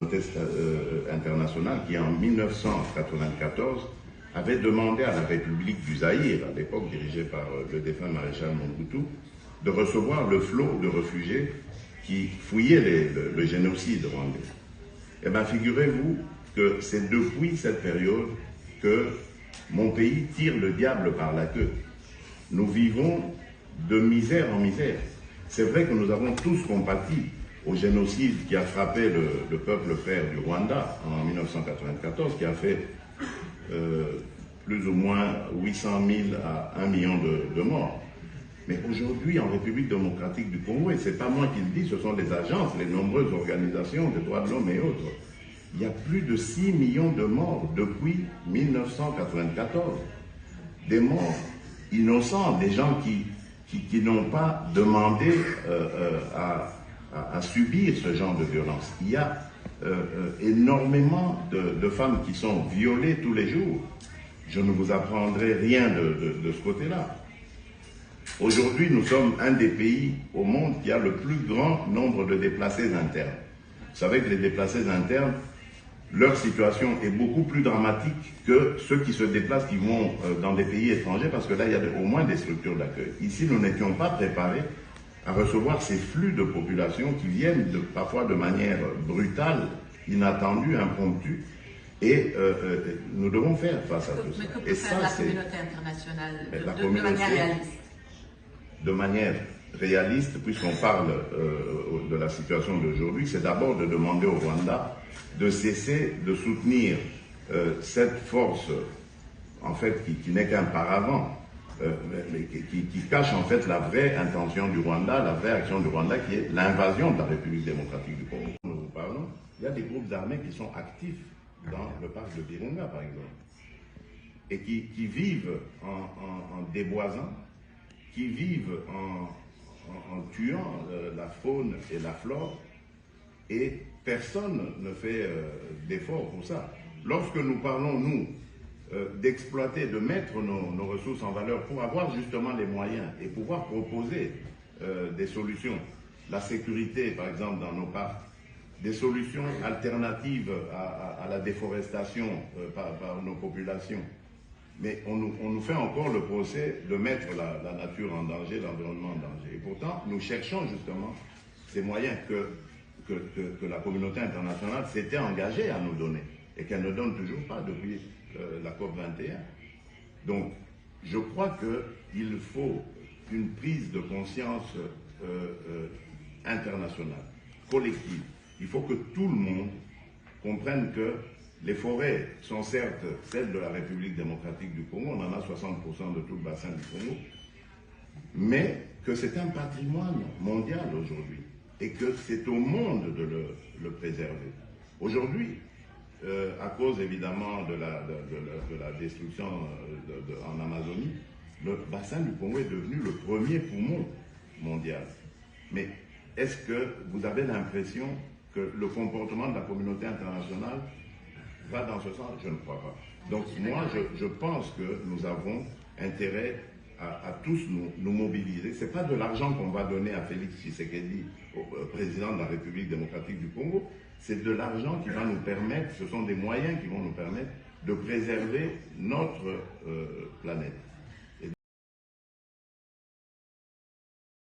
internationale qui, en 1994, avait demandé à la République du Zaïre, à l'époque dirigée par le défunt maréchal Mobutu, de recevoir le flot de réfugiés qui fouillaient le génocide rwandais. Eh bien, figurez-vous que c'est depuis cette période que mon pays tire le diable par la queue. Nous vivons de misère en misère. C'est vrai que nous avons tous compati au génocide qui a frappé le peuple frère du Rwanda en 1994, qui a fait plus ou moins 800 000 à 1 million de morts. Mais aujourd'hui, en République démocratique du Congo, et ce n'est pas moi qui le dis, ce sont les agences, les nombreuses organisations des droits de l'homme et autres, il y a plus de 6 millions de morts depuis 1994. Des morts innocents, des gens qui n'ont pas demandé à subir ce genre de violence. Il y a énormément de femmes qui sont violées tous les jours. Je ne vous apprendrai rien de ce côté-là. Aujourd'hui, nous sommes un des pays au monde qui a le plus grand nombre de déplacés internes. Vous savez que les déplacés internes, leur situation est beaucoup plus dramatique que ceux qui se déplacent, qui vont dans des pays étrangers, parce que là, il y a au moins des structures d'accueil. Ici, nous n'étions pas préparés à recevoir ces flux de population qui viennent parfois de manière brutale, inattendue, impromptue, et nous devons faire face à tout ça. Mais que peut faire la communauté internationale de manière réaliste? De manière réaliste, puisqu'on parle de la situation d'aujourd'hui, c'est d'abord de demander au Rwanda de cesser de soutenir cette force, en fait, qui n'est qu'un paravent, qui cache en fait la vraie intention du Rwanda, la vraie action du Rwanda, qui est l'invasion de la République démocratique du Congo. Nous vous parlons, il y a des groupes armés qui sont actifs dans le parc de Virunga, par exemple, et qui vivent en déboisant, qui vivent en tuant la faune et la flore, et personne ne fait d'effort pour ça. Lorsque nous parlons, nous, d'exploiter, de mettre nos ressources en valeur pour avoir justement les moyens et pouvoir proposer des solutions, la sécurité par exemple dans nos parcs, des solutions alternatives à la déforestation par nos populations. Mais on nous fait encore le procès de mettre la nature en danger, l'environnement en danger. Et pourtant, nous cherchons justement ces moyens que la communauté internationale s'était engagée à nous donner et qu'elle ne donne toujours pas depuis la COP21. Donc, je crois qu'il faut une prise de conscience internationale, collective. Il faut que tout le monde comprenne que les forêts sont certes celles de la République démocratique du Congo, on en a 60% de tout le bassin du Congo, mais que c'est un patrimoine mondial aujourd'hui et que c'est au monde de le préserver. Aujourd'hui, à cause évidemment de la destruction en Amazonie, le bassin du Congo est devenu le premier poumon mondial. Mais est-ce que vous avez l'impression que le comportement de la communauté internationale va dans ce sens? Je ne crois pas. Donc moi, je pense que nous avons intérêt à tous nous mobiliser. Ce n'est pas de l'argent qu'on va donner à Félix Tshisekedi, au président de la République démocratique du Congo, c'est de l'argent qui va nous permettre, ce sont des moyens qui vont nous permettre de préserver notre planète.